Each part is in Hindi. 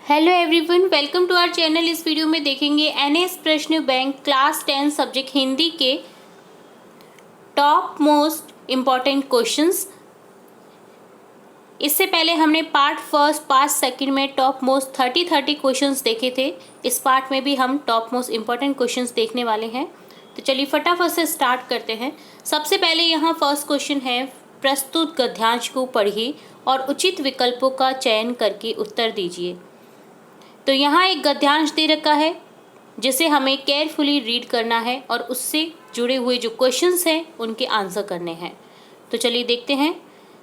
Hello everyone, welcome to our channel. इस वीडियो में देखेंगे एनएस प्रश्न बैंक क्लास 10 सब्जेक्ट हिंदी के टॉप मोस्ट इम्पॉर्टेंट क्वेश्चंस। इससे पहले हमने पार्ट फर्स्ट पार्ट सेकंड में टॉप मोस्ट 30 क्वेश्चंस देखे थे। इस पार्ट में भी हम टॉप मोस्ट इम्पॉर्टेंट क्वेश्चंस देखने वाले हैं। तो चलिए फटाफट से स्टार्ट करते हैं। सबसे पहले यहाँ फर्स्ट क्वेश्चन है, प्रस्तुत गद्यांश को पढ़िए और उचित विकल्पों का चयन करके उत्तर दीजिए। तो यहाँ एक गद्यांश दे रखा है जिसे हमें केयरफुली रीड करना है और उससे जुड़े हुए जो क्वेश्चंस हैं उनके आंसर करने हैं। तो चलिए देखते हैं।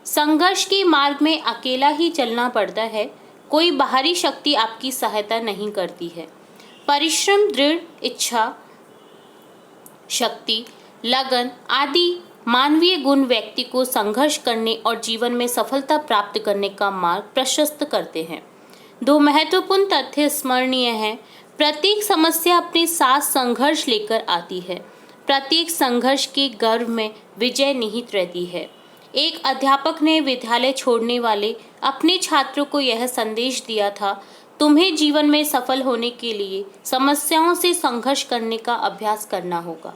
संघर्ष के मार्ग में अकेला ही चलना पड़ता है, कोई बाहरी शक्ति आपकी सहायता नहीं करती है। परिश्रम, दृढ़ इच्छा शक्ति, लगन आदि मानवीय गुण व्यक्ति को संघर्ष करने और जीवन में सफलता प्राप्त करने का मार्ग प्रशस्त करते हैं। दो महत्वपूर्ण तथ्य स्मरणीय हैं। प्रत्येक समस्या अपने साथ संघर्ष लेकर आती है। प्रत्येक संघर्ष के गर्भ में विजय निहित रहती है। एक अध्यापक ने विद्यालय छोड़ने वाले अपने छात्रों को यह संदेश दिया था, तुम्हें जीवन में सफल होने के लिए समस्याओं से संघर्ष करने का अभ्यास करना होगा।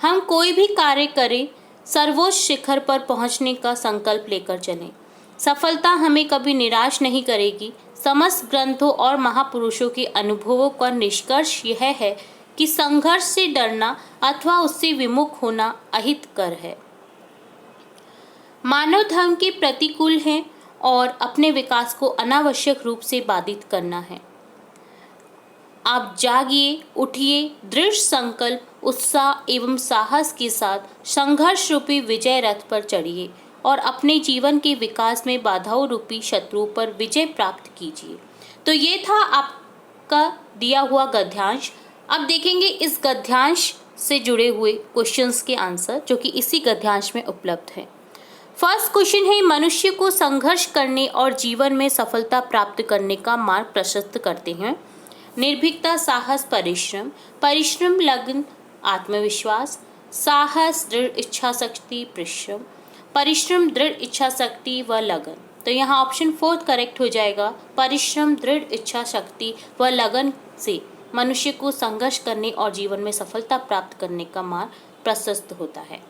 हम कोई भी कार्य करें, सर्वोच्च शिखर पर पहुंचने का संकल्प लेकर चलें। सफलता हमें कभी निराश नहीं करेगी। समस्त ग्रंथों और महापुरुषों के अनुभवों का निष्कर्ष यह है कि संघर्ष से डरना अथवा उससे विमुख होना अहितकर है, मानव धर्म के प्रतिकूल है और अपने विकास को अनावश्यक रूप से बाधित करना है। आप जागिए, उठिए, दृढ़ संकल्प, उत्साह एवं साहस के साथ संघर्ष रूपी विजय रथ पर चढ़िए और अपने जीवन के विकास में बाधाओं रूपी शत्रुओं पर विजय प्राप्त कीजिए। तो ये था आपका दिया हुआ गद्यांश। अब देखेंगे इस गद्यांश से जुड़े हुए क्वेश्चंस के आंसर जो कि इसी गद्यांश में उपलब्ध है। फर्स्ट क्वेश्चन है, मनुष्य को संघर्ष करने और जीवन में सफलता प्राप्त करने का मार्ग प्रशस्त करते हैं। निर्भीकता, साहस, परिश्रम, परिश्रम, लगन, आत्मविश्वास, साहस, दृढ़ इच्छा शक्ति, परिश्रम, दृढ़ इच्छा शक्ति व लगन। तो यहाँ ऑप्शन फोर्थ करेक्ट हो जाएगा। परिश्रम, दृढ़ इच्छा शक्ति व लगन से मनुष्य को संघर्ष करने और जीवन में सफलता प्राप्त करने का मार्ग प्रशस्त होता है।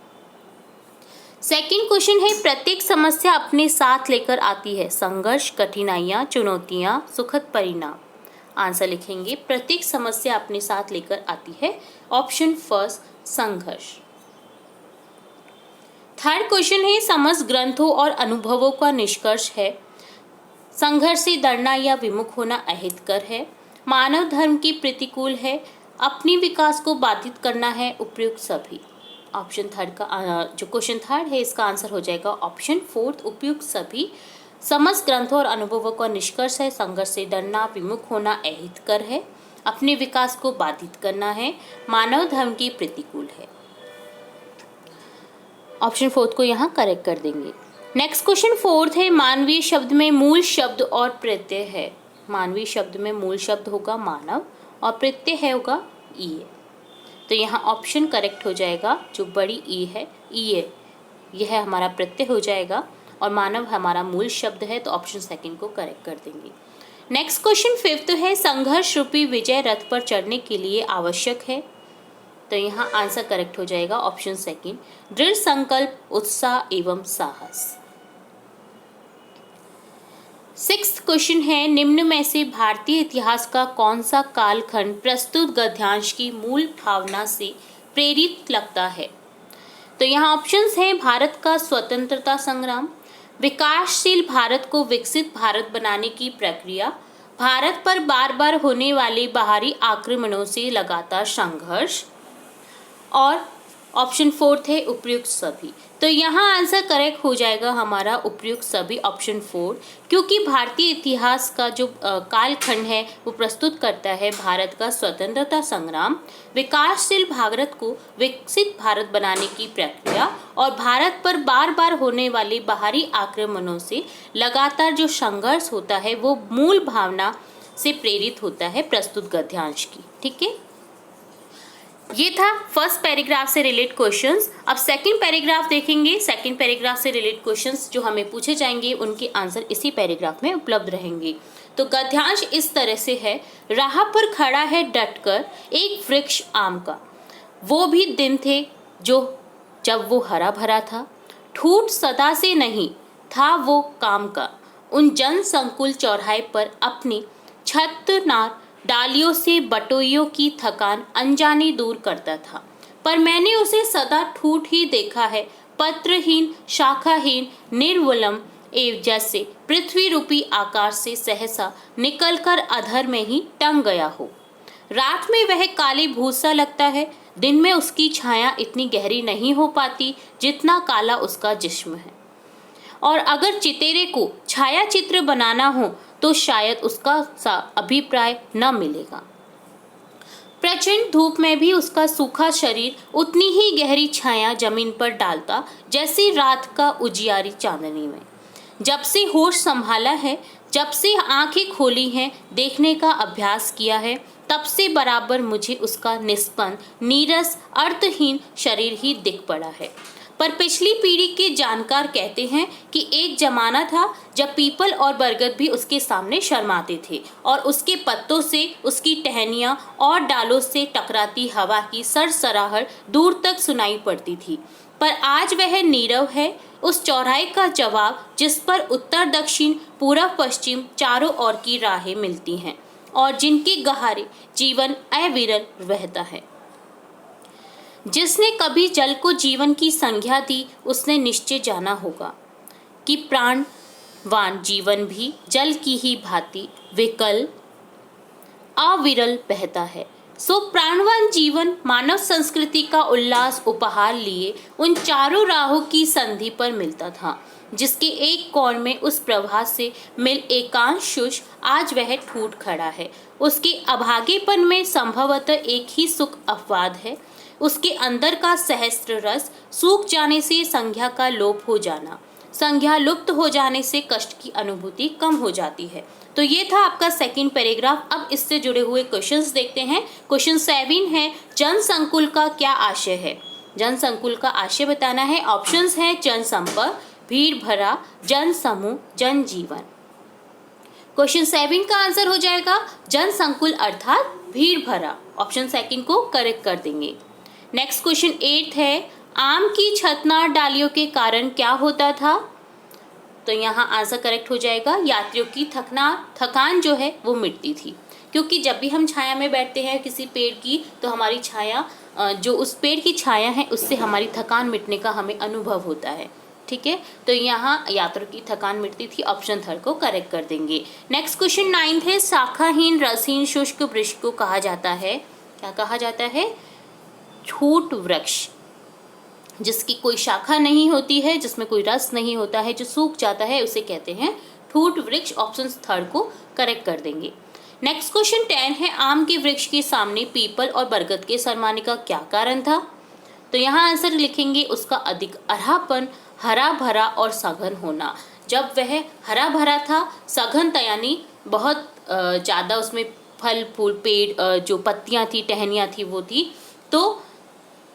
सेकंड क्वेश्चन है, प्रत्येक समस्या अपने साथ लेकर आती है संघर्ष, कठिनाइयाँ, चुनौतियाँ, सुखद परिणाम। आंसर लिखेंगे, प्रत्येक समस्या अपने साथ लेकर आती है। ऑप्शन फर्स्ट संघर्ष। थर्ड क्वेश्चन है, समस्त ग्रंथों और अनुभवों का निष्कर्ष है संघर्ष से डरना या विमुख होना अहितकर है, मानव धर्म की प्रतिकूल है, अपनी विकास को बाधित करना है, उपयुक्त सभी। ऑप्शन थर्ड का जो क्वेश्चन थर्ड है इसका आंसर हो जाएगा ऑप्शन फोर्थ, उपयुक्त सभी। समस्त ग्रंथों और अनुभवों का निष्कर्ष है संघर्ष से डरना, विमुख होना अहितकर है, अपने विकास को बाधित करना है, मानव धर्म की प्रतिकूल है। ऑप्शन फोर्थ को यहाँ करेक्ट कर देंगे। नेक्स्ट क्वेश्चन फोर्थ है, मानवीय शब्द में मूल शब्द और प्रत्यय है। मानवीय शब्द में मूल शब्द होगा मानव और प्रत्यय है होगा ई। तो यहाँ ऑप्शन करेक्ट हो जाएगा, जो बड़ी ई है, ई है, यह हमारा प्रत्यय हो जाएगा और मानव हमारा मूल शब्द है। तो ऑप्शन सेकंड को करेक्ट कर देंगे। नेक्स्ट क्वेश्चन फिफ्थ है, संघर्ष रूपी विजय रथ पर चढ़ने के लिए आवश्यक है। तो यहाँ आंसर करेक्ट हो जाएगा ऑप्शन सेकंड, दृढ़ संकल्प, उत्साह एवं साहस। सिक्स्थ क्वेश्चन है, निम्न में से भारतीय इतिहास का कौन सा कालखंड प्रस्तुत गद्यांश की मूल भावना से प्रेरित लगता है। तो यहाँ ऑप्शंस हैं, भारत का स्वतंत्रता संग्राम, विकासशील भारत को विकसित भारत बनाने की प्रक्रिया, भारत पर बार बार होने वाले बाहरी आक्रमणों से लगातार संघर्ष, और ऑप्शन फोर्थ है उपयुक्त सभी। तो यहाँ आंसर करेक्ट हो जाएगा हमारा उपयुक्त सभी, ऑप्शन फोर, क्योंकि भारतीय इतिहास का जो कालखंड है वो प्रस्तुत करता है भारत का स्वतंत्रता संग्राम, विकासशील भारत को विकसित भारत बनाने की प्रक्रिया और भारत पर बार बार होने वाले बाहरी आक्रमणों से लगातार जो संघर्ष होता है वो मूल भावना से प्रेरित होता है प्रस्तुत गद्यांश की। ठीक है। ये था फर्स्ट पैराग्राफ से रिलेटेड क्वेश्चंस। अब सेकंड पैराग्राफ देखेंगे। सेकंड पैराग्राफ से रिलेटेड क्वेश्चंस जो हमें पूछे जाएंगे उनके आंसर इसी पैराग्राफ में उपलब्ध रहेंगे। तो गद्यांश इस तरह से है, राह पर खड़ा है डटकर एक वृक्ष आम का, वो भी दिन थे जब वो हरा भरा था, ठूठ सदा से नहीं था वो काम का, उन जन संकुल चौराहे पर अपनी छतनार डालियों से बटोइयों की थकान अनजाने दूर करता था। पर मैंने उसे सदा ठूठ ही देखा है, पत्रहीन शाखाहीन निर्वलम एवं जैसे पृथ्वी रूपी आकाश से सहसा निकलकर अधर में ही टंग गया हो। रात में वह काली भूसा लगता है, दिन में उसकी छाया इतनी गहरी नहीं हो पाती जितना काला उसका जिस्म है। और अगर चितेरे को छाया चित्र बनाना हो तो शायद उसका सा अभिप्राय न मिलेगा। प्रचंड धूप में भी उसका सूखा शरीर उतनी ही गहरी छाया जमीन पर डालता जैसे रात का उजियारी चांदनी में। जब से होश संभाला है, जब से आंखें खोली हैं, देखने का अभ्यास किया है, तब से बराबर मुझे उसका निष्पन्न नीरस अर्थहीन शरीर ही दिख पड़ा है। पर पिछली पीढ़ी के जानकार कहते हैं कि एक जमाना था जब पीपल और बरगद भी उसके सामने शर्माते थे और उसके पत्तों से, उसकी टहनियाँ और डालों से टकराती हवा की सरसराहट दूर तक सुनाई पड़ती थी। पर आज वह नीरव है, उस चौराहे का जवाब जिस पर उत्तर दक्षिण पूर्व पश्चिम चारों ओर की राहें मिलती हैं और जिनके गहरे जीवन अविरल रहता है। जिसने कभी जल को जीवन की संज्ञा दी, उसने निश्चय जाना होगा कि प्राणवान जीवन भी जल की ही भांति विकल अविरल बहता है। सो प्राणवान जीवन मानव संस्कृति का उल्लास उपहार लिए उन चारों राहों की संधि पर मिलता था, जिसके एक कोण में उस प्रवाह से मिल एकांश शुष्क आज वह ठूठ खड़ा है। उसके अभागेपन में संभवतः एक ही सुख अपवाद है, उसके अंदर का सहस्त्र रस सूख जाने से संज्ञा का लोप हो जाना, संज्ञा लुप्त हो जाने से कष्ट की अनुभूति कम हो जाती है। तो ये था आपका सेकंड पैराग्राफ। अब इससे जुड़े हुए क्वेश्चंस देखते हैं। क्वेश्चन 7 है, जन संकुल का क्या आशय है? जन संकुल का आशय बताना है। ऑप्शंस हैं जनसंपर्क, भीड़ भरा, जन समूह, जन जीवन। क्वेश्चन 7 का आंसर हो जाएगा जन संकुल अर्थात भीड़ भरा। ऑप्शन सेकंड को करेक्ट कर देंगे। नेक्स्ट क्वेश्चन 8 है, आम की छतनार डालियों के कारण क्या होता था? तो यहाँ आंसर करेक्ट हो जाएगा यात्रियों की थकान जो है वो मिटती थी, क्योंकि जब भी हम छाया में बैठते हैं किसी पेड़ की तो हमारी छाया जो उस पेड़ की छाया है उससे हमारी थकान मिटने का हमें अनुभव होता है। ठीक है, तो यहाँ यात्रियों की थकान मिटती थी। ऑप्शन 3 को करेक्ट कर देंगे। नेक्स्ट क्वेश्चन 9 है, शाखाहीन रसहीन शुष्क वृक्ष को कहा जाता है, क्या कहा जाता है? ठूठ वृक्ष। जिसकी कोई शाखा नहीं होती है, जिसमें कोई रस नहीं होता है, जो सूख जाता है, उसे कहते हैं ठूठ वृक्ष। ऑप्शन 3 को करेक्ट कर देंगे। नेक्स्ट क्वेश्चन 10 है, आम के वृक्ष के सामने पीपल और बरगद के शर्माने का क्या कारण था? तो यहाँ आंसर लिखेंगे उसका अधिक अरहापन, हरा भरा और सघन होना। जब वह हरा भरा था, सघन यानी बहुत ज़्यादा उसमें फल फूल पेड़ जो पत्तियाँ थी, टहनियाँ थी, वो थी, तो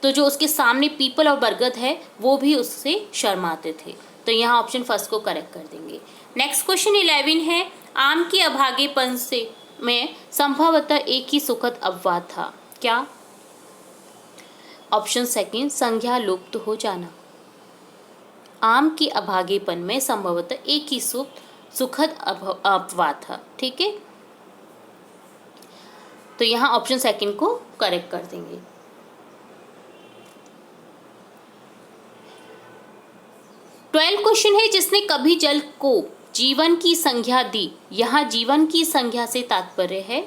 जो उसके सामने पीपल और बरगद है वो भी उससे शर्माते थे। तो यहाँ ऑप्शन 1 को करेक्ट कर देंगे। नेक्स्ट क्वेश्चन 11 है, आम के अभागेपन से में संभवतः एक ही सुखद अपवाद था, क्या? ऑप्शन सेकंड, संज्ञा लुप्त हो जाना। आम के अभागेपन में संभवतः एक ही सुखद अपवाद था। ठीक है, तो यहाँ ऑप्शन सेकंड को करेक्ट कर देंगे। 12 क्वेश्चन है, जिसने कभी जल को जीवन की संज्ञा दी। यहाँ जीवन की संज्ञा से तात्पर्य है,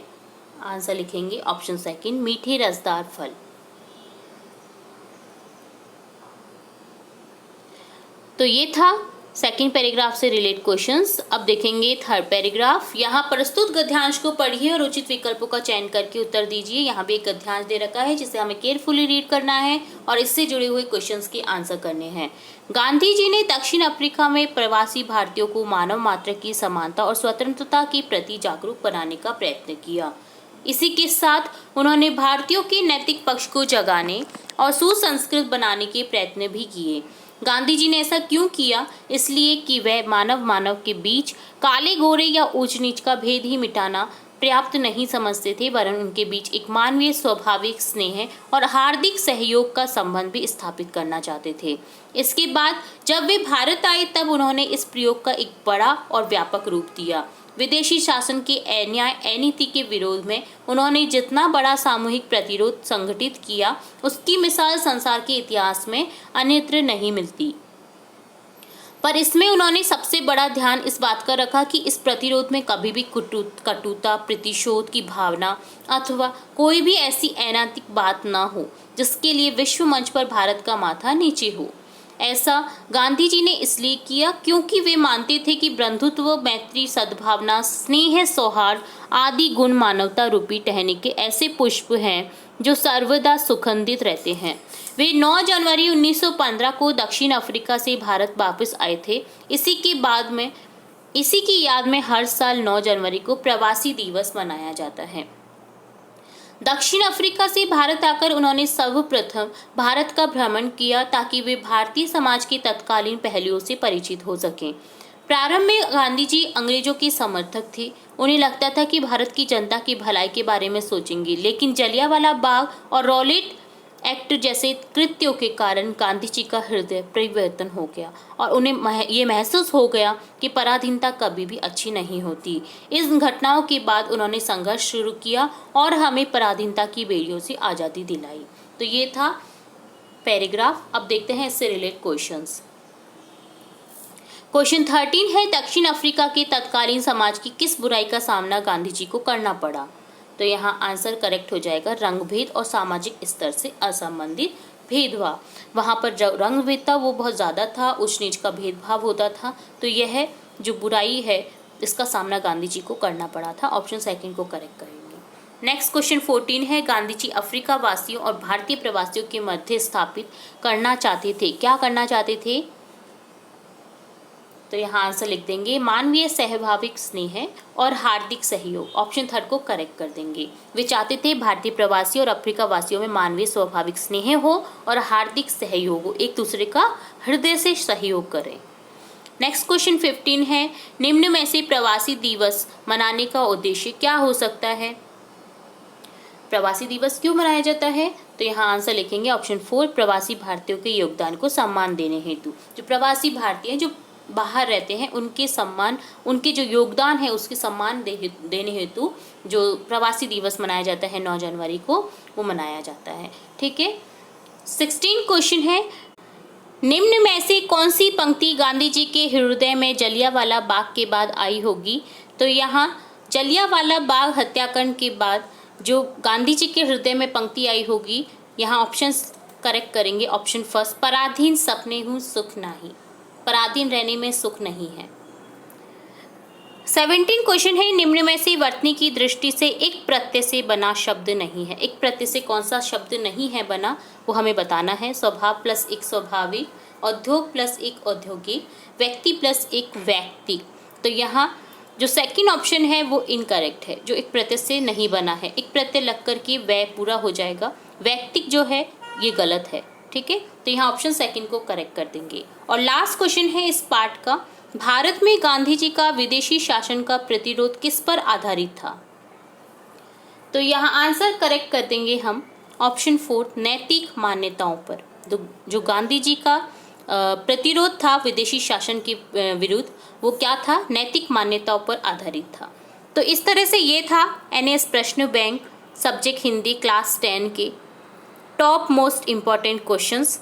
आंसर लिखेंगे ऑप्शन सेकंड, मीठे रसदार फल। तो ये था सेकंड पैराग्राफ से रिलेटेड क्वेश्चंस। अब देखेंगे थर्ड पैराग्राफ। यहाँ प्रस्तुत गद्यांश को पढ़िए और उचित विकल्पों का चयन करके उत्तर दीजिए। यहाँ भी एक गद्यांश दे रखा है जिसे हमें केयरफुली रीड करना है और इससे जुड़े हुए क्वेश्चंस के आंसर करने हैं। गांधी जी ने दक्षिण अफ्रीका में प्रवासी भारतीयों को मानव मात्र की समानता और स्वतंत्रता के प्रति जागरूक बनाने का प्रयत्न किया। इसी के साथ उन्होंने भारतीयों के नैतिक पक्ष को जगाने और सुसंस्कृत बनाने के प्रयत्न भी किए। गांधी जी ने ऐसा क्यों किया? इसलिए कि वह मानव के बीच काले गोरे या ऊंच नीच का भेद ही मिटाना पर्याप्त नहीं समझते थे, वरन उनके बीच एक मानवीय स्वाभाविक स्नेह और हार्दिक सहयोग का संबंध भी स्थापित करना चाहते थे। इसके बाद जब वे भारत आए तब उन्होंने इस प्रयोग का एक बड़ा और व्यापक रूप दिया। विदेशी शासन के अन्याय अनीति के विरोध में उन्होंने जितना बड़ा सामूहिक प्रतिरोध संगठित किया, उसकी मिसाल संसार के इतिहास में अन्यत्र नहीं मिलती। पर इसमें उन्होंने सबसे बड़ा ध्यान इस बात का रखा कि इस प्रतिरोध में कभी भी कटुता, प्रतिशोध की भावना अथवा कोई भी ऐसी अनैतिक बात ना हो जिसके लिए विश्व मंच पर भारत का माथा नीचे हो। ऐसा गांधी जी ने इसलिए किया क्योंकि वे मानते थे कि बंधुत्व, मैत्री, सद्भावना, स्नेह, सौहार्द आदि गुण मानवता रूपी टहनी के ऐसे पुष्प हैं जो सर्वदा सुगंधित रहते हैं। वे 9 जनवरी 1915 को दक्षिण अफ्रीका से भारत वापस आए थे। इसी की याद में हर साल 9 जनवरी को प्रवासी दिवस मनाया जाता है। दक्षिण अफ्रीका से भारत आकर उन्होंने सर्वप्रथम भारत का भ्रमण किया ताकि वे भारतीय समाज के तत्कालीन पहलुओं से परिचित हो सकें। प्रारंभ में गांधी जी अंग्रेजों के समर्थक थे। उन्हें लगता था कि भारत की जनता की भलाई के बारे में सोचेंगे, लेकिन जलियांवाला बाग और रॉलेट एक्ट जैसे कृत्यों के कारण गांधी जी का हृदय परिवर्तन हो गया और उन्हें ये महसूस हो गया कि पराधीनता कभी भी अच्छी नहीं होती। इस घटनाओं के बाद उन्होंने संघर्ष शुरू किया और हमें पराधीनता की बेड़ियों से आज़ादी दिलाई। तो ये था पैराग्राफ। अब देखते हैं इससे रिलेटेड क्वेश्चंस। क्वेश्चन 13 है, दक्षिण अफ्रीका के तत्कालीन समाज की किस बुराई का सामना गांधी जी को करना पड़ा? तो यहाँ आंसर करेक्ट हो जाएगा रंग भेद और सामाजिक स्तर से असंबंधित भेदभाव। वहाँ पर जो रंग भेद था वो बहुत ज़्यादा था, उच्च नीच का भेदभाव होता था। तो यह जो बुराई है इसका सामना गांधी जी को करना पड़ा था। ऑप्शन सेकंड को करेक्ट करेंगे। नेक्स्ट क्वेश्चन 14 है, गांधी जी अफ्रीका वासियों और भारतीय प्रवासियों के मध्य स्थापित करना चाहते थे। क्या करना चाहते थे? तो यहाँ आंसर लिख देंगे मानवीय सहभाविक स्नेह और हार्दिक सहयोग। ऑप्शन थर्ड को करेक्ट कर देंगे। वे चाहते थे भारतीय प्रवासी और अफ्रीका वासियों में मानवीय स्वाभाविक स्नेह हो और हार्दिक सहयोग हो, एक दूसरे का हृदय से सहयोग करें। नेक्स्ट क्वेश्चन 15 है, निम्न में से प्रवासी दिवस मनाने का उद्देश्य क्या हो सकता है? प्रवासी दिवस क्यों मनाया जाता है? तो यहाँ आंसर लिखेंगे ऑप्शन 4, प्रवासी भारतीयों के योगदान को सम्मान देने हेतु। जो प्रवासी भारतीय हैं जो बाहर रहते हैं उनके सम्मान, उनके जो योगदान है उसके सम्मान देने हेतु जो प्रवासी दिवस मनाया जाता है 9 जनवरी को, वो मनाया जाता है। ठीक है। 16 क्वेश्चन है, निम्न में से कौन सी पंक्ति गांधी जी के हृदय में जलियांवाला बाग के बाद आई होगी? तो यहाँ जलियांवाला बाग हत्याकांड के बाद जो गांधी जी के हृदय में पंक्ति आई होगी, यहाँ ऑप्शन करेक्ट करेंगे। ऑप्शन फर्स्ट, पराधीन सपने हूँ सुख नहीं। पराधीन रहने में सुख नहीं है। 17 क्वेश्चन है, निम्न में से वर्तनी की दृष्टि से एक प्रत्यय से बना शब्द नहीं है। एक प्रत्यय से कौन सा शब्द नहीं है बना, वो हमें बताना है। स्वभाव प्लस एक स्वाभाविक, उद्योग प्लस एक औद्योगिक, व्यक्ति प्लस एक व्यक्ति। तो यहाँ जो सेकंड ऑप्शन है वो इनकरेक्ट है, जो एक प्रत्यय से नहीं बना है। एक प्रत्यय लग करके वह पूरा हो जाएगा, व्यक्ति जो है ये गलत है। ठीक है, तो यहाँ ऑप्शन सेकंड को करेक्ट कर देंगे। और लास्ट क्वेश्चन है इस पार्ट का, भारत में गांधी जी का विदेशी शासन का प्रतिरोध किस पर आधारित था? तो यहाँ आंसर करेक्ट कर देंगे हम ऑप्शन 4, नैतिक मान्यताओं पर। जो गांधी जी का प्रतिरोध था विदेशी शासन के विरुद्ध, वो क्या था? नैतिक मान्यताओं पर आधारित था। तो इस तरह से ये था NS प्रश्न बैंक सब्जेक्ट हिंदी क्लास 10 के टॉप मोस्ट इम्पॉर्टेंट क्वेश्चंस।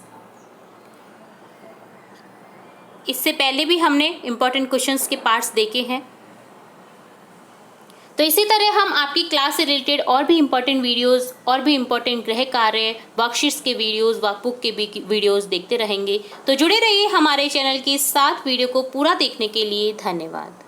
इससे पहले भी हमने इम्पॉर्टेंट क्वेश्चंस के पार्ट्स देखे हैं। तो इसी तरह हम आपकी क्लास से रिलेटेड और भी इम्पॉर्टेंट वीडियोस और भी इम्पॉर्टेंट गृह कार्य, वर्कशीट्स के वीडियोस, वर्कबुक के भी वीडियोस देखते रहेंगे। तो जुड़े रहिए हमारे चैनल के साथ। वीडियो को पूरा देखने के लिए धन्यवाद।